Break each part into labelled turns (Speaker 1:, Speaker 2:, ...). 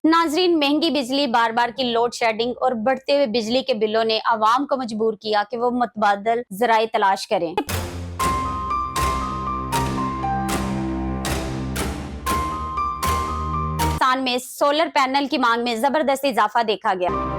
Speaker 1: नाजरीन, महंगी बिजली, बार बार की लोड शेडिंग और बढ़ते हुए बिजली के बिलों ने आवाम को मजबूर किया कि वो मुतबादल जराए तलाश करें। पाकिस्तान में सोलर पैनल की मांग में जबरदस्त इजाफा देखा गया।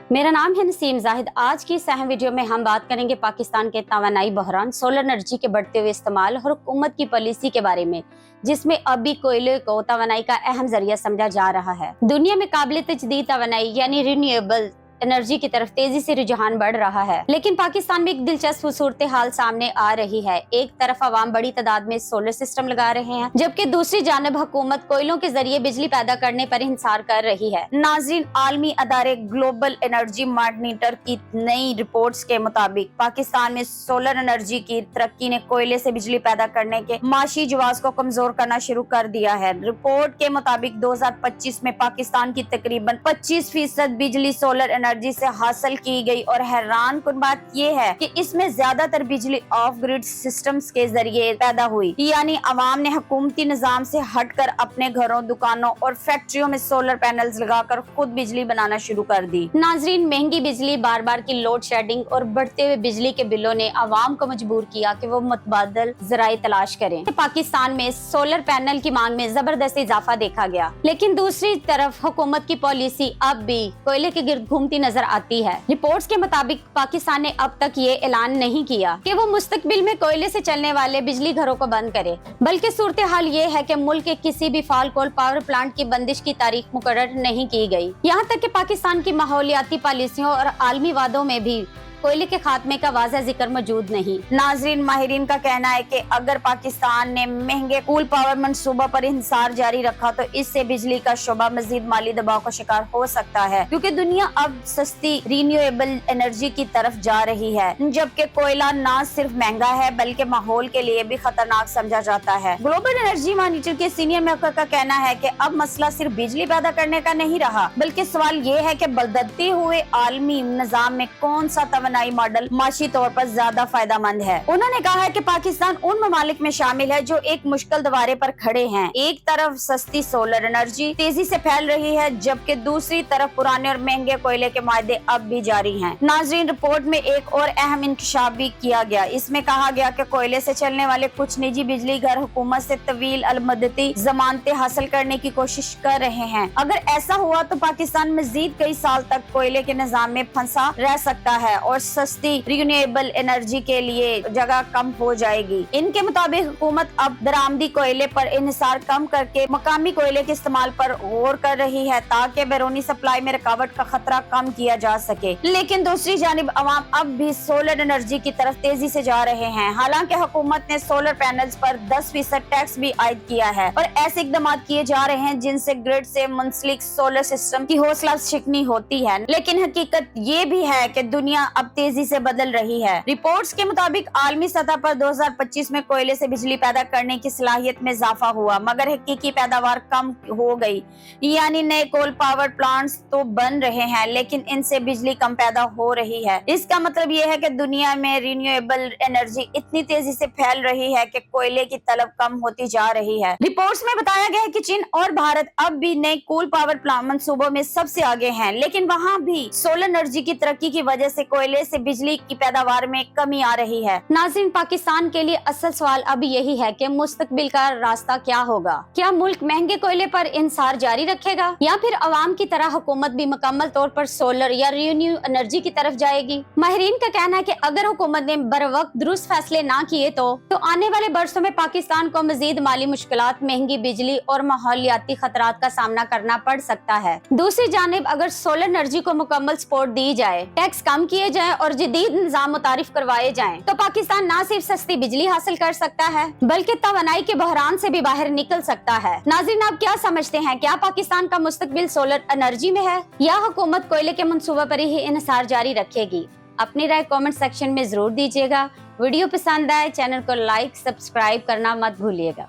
Speaker 1: मेरा नाम है नसीम जाहिद। आज की इस अहम वीडियो में हम बात करेंगे पाकिस्तान के तवानाई बहरान, सोलर एनर्जी के बढ़ते हुए इस्तेमाल और हुकूमत की पॉलिसी के बारे में, जिसमें अब भी कोयले को तवानाई का अहम जरिया समझा जा रहा है। दुनिया में काबिल तजदीद तवानाई यानी रिन्यूएबल एनर्जी की तरफ तेजी से रुझान बढ़ रहा है, लेकिन पाकिस्तान में एक दिलचस्प सूरत हाल सामने आ रही है। एक तरफ अवाम बड़ी तादाद में सोलर सिस्टम लगा रहे हैं, जबकि दूसरी जानब हुकूमत कोयलों के जरिए बिजली पैदा करने पर इंसार कर रही है। नाज़रीन, आलमी अदारे ग्लोबल एनर्जी मॉनिटर की नई रिपोर्ट्स के मुताबिक पाकिस्तान में सोलर एनर्जी की तरक्की ने कोयले से बिजली पैदा करने के माशी जवाब को कमजोर करना शुरू कर दिया है। रिपोर्ट के मुताबिक 2025 में पाकिस्तान की तकरीबन 25% बिजली सोलर एनर्जी से हासिल की गई, और हैरान कुन बात यह है कि इसमें ज्यादातर बिजली ऑफ ग्रिड सिस्टम्स के जरिए पैदा हुई, यानी अवाम ने हुकूमती निजाम से हटकर अपने घरों, दुकानों और फैक्ट्रियों में सोलर पैनल्स लगाकर खुद बिजली बनाना शुरू कर दी। नाजरीन, महंगी बिजली, बार बार की लोड शेडिंग और बढ़ते हुए बिजली के बिलों ने अवाम को मजबूर किया कि वो मुतबादल जराए तलाश करें। पाकिस्तान में सोलर पैनल की मांग में जबरदस्त इजाफा देखा गया, लेकिन दूसरी तरफ हुकूमत की पॉलिसी अब भी कोयले के गिर्द घूमती नजर आती है। रिपोर्ट्स के मुताबिक पाकिस्तान ने अब तक ये ऐलान नहीं किया कि वो मुस्तकबिल में कोयले से चलने वाले बिजली घरों को बंद करे, बल्कि सूरत हाल ये है कि मुल्क के किसी भी फाल कोल पावर प्लांट की बंदिश की तारीख मुकर्रर नहीं की गई। यहाँ तक कि पाकिस्तान की माहौलियाती पॉलिसियों और आलमी वादों में भी कोयले के खात्मे का वाज़ह जिक्र मौजूद नहीं। नाजरीन, माहिरीन का कहना है कि अगर पाकिस्तान ने महंगे कूल पावर मंसूबा पर इंसार जारी रखा तो इससे बिजली का शोबा मजीद माली दबाव का शिकार हो सकता है, क्योंकि दुनिया अब सस्ती रिन्यूएबल एनर्जी की तरफ जा रही है, जबकि कोयला न सिर्फ महंगा है बल्कि माहौल के लिए भी खतरनाक समझा जाता है। ग्लोबल एनर्जी मॉनिटर के सीनियर महकमा का कहना है कि अब मसला सिर्फ बिजली पैदा करने का नहीं रहा, बल्कि सवाल ये है कि बदलते हुए आलमी निजाम में कौन सा नई मॉडल माशी तौर पर ज्यादा फायदेमंद है। उन्होंने कहा है कि पाकिस्तान उन ममालिक में शामिल है जो एक मुश्किल दवारे पर खड़े हैं। एक तरफ सस्ती सोलर एनर्जी तेजी से फैल रही है, जबकि दूसरी तरफ पुराने और महंगे कोयले के मायदे अब भी जारी हैं। नाजरीन, रिपोर्ट में एक और अहम इंकशाफ भी किया गया। इसमें कहा गया कि कोयले से चलने वाले कुछ निजी बिजली घर हुकूमत से तवील अलमदती जमानतें हासिल करने की कोशिश कर रहे हैं। अगर ऐसा हुआ तो पाकिस्तान मजीद कई साल तक कोयले के निजाम में फंसा रह सकता है और सस्ती रिन्यूएबल एनर्जी के लिए जगह कम हो जाएगी। इनके मुताबिक हुकूमत अब दरामदी कोयले पर इन्हिसार कम करके मकामी कोयले के इस्तेमाल पर गौर कर रही है, ताकि बैरूनी सप्लाई में रुकावट का खतरा कम किया जा सके। लेकिन दूसरी जानिब अवाम अब भी सोलर एनर्जी की तरफ तेजी से जा रहे हैं। हालांकि हुकूमत ने सोलर पैनल्स पर 10% टैक्स भी आयद किया है, और ऐसे इकदाम किए जा रहे हैं जिनसे ग्रिड से मुंसलिक सोलर सिस्टम की हौसला शिकनी होती है। लेकिन हकीकत ये भी है कि दुनिया अब तेजी से बदल रही है। रिपोर्ट्स के मुताबिक आलमी सतह पर 2025 में कोयले से बिजली पैदा करने की सलाहियत में इजाफा हुआ, मगर हकीकी पैदावार कम हो गई। यानी नए कोल पावर प्लांट्स तो बन रहे हैं, लेकिन इनसे बिजली कम पैदा हो रही है। इसका मतलब ये है कि दुनिया में रिन्यूएबल एनर्जी इतनी तेजी से फैल रही है कि कोयले की तलब कम होती जा रही है। रिपोर्ट्स में बताया गया है कि चीन और भारत अब भी नए कोल पावर प्लांट मंसूबों में सबसे आगे हैं, लेकिन वहाँ भी सोलर एनर्जी की तरक्की की वजह से कोयले से बिजली की पैदावार में कमी आ रही है। नाज़रीन, पाकिस्तान के लिए असल सवाल अब यही है कि मुस्तकबिल का रास्ता क्या होगा। क्या मुल्क महंगे कोयले पर इंसार जारी रखेगा, या फिर अवाम की तरह हुकूमत भी मुकम्मल तौर पर सोलर या रिन्यू एनर्जी की तरफ जाएगी? माहिरीन का कहना है कि अगर हुकूमत ने बर वक्त दुरुस्त फैसले ना किए तो आने वाले बरसों में पाकिस्तान को मजीद माली मुश्किलात, महंगी बिजली और माहौलियाती खतरात का सामना करना पड़ सकता है। दूसरी जानिब अगर सोलर एनर्जी को मुकम्मल सपोर्ट दी जाए, टैक्स कम किए जाए और जदीद निजाम मुतारिफ करवाए जाएं, तो पाकिस्तान न सिर्फ सस्ती बिजली हासिल कर सकता है बल्कि तवानाई के बहरान से भी बाहर निकल सकता है। नाज़रीन, आप क्या समझते हैं? क्या पाकिस्तान का मुस्तकबिल सोलर एनर्जी में है, या हुकूमत कोयले के मंसूबा पर ही इन्हिसार जारी रखेगी? अपनी राय कमेंट सेक्शन में जरूर दीजिएगा। वीडियो पसंद आए चैनल को लाइक सब्सक्राइब करना मत भूलिएगा।